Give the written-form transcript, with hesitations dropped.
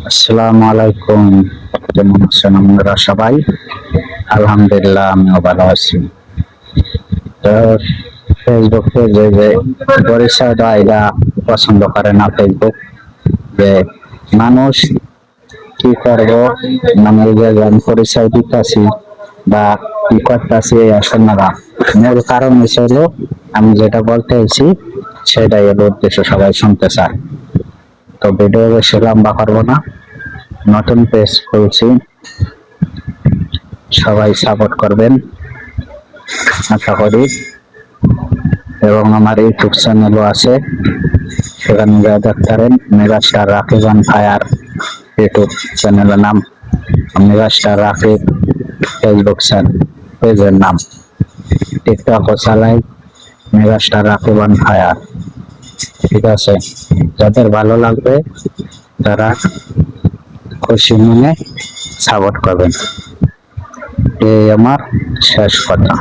আসসালামু আলাইকুম। কেমন আছেন আপনারা সবাই? আলহামদুলিল্লাহ, আমিও ভালো আছি। তো ফেসবুক পেজে যে পরিচয় দেওয়া এটা পছন্দ করে না ফেসবুক, যে মানুষ কি করবো, মানে যে আমি পরিচয় দিতেছি বা কি করতেছি আপনারা মূল কারণ হিসেবে আমি যেটা বলতে চাইছি সেটাই হলো উদ্দেশ্য, সবাই শুনতে চায়। তো ভিডিও বেশি লম্বা করবো না, নতুন পেজ খুলছি, সবাই সাপোর্ট করবেন আশা করি। এবং আমার ইউটিউব চ্যানেলও আছে, সেখানে যা দেখতে পারেন megastar Rakib on fire YouTube চ্যানেলের নাম, মেগাস্টার রাকিব ফেসবুক পেজের নাম, টিকটকও চালাই মেগাস্টার রাকিব অন ফায়ার। ঠিক আছে, যাদের ভালো লাগবে তারা খুশি মনে সাপোর্ট করবেন, এই আমার শেষ কথা।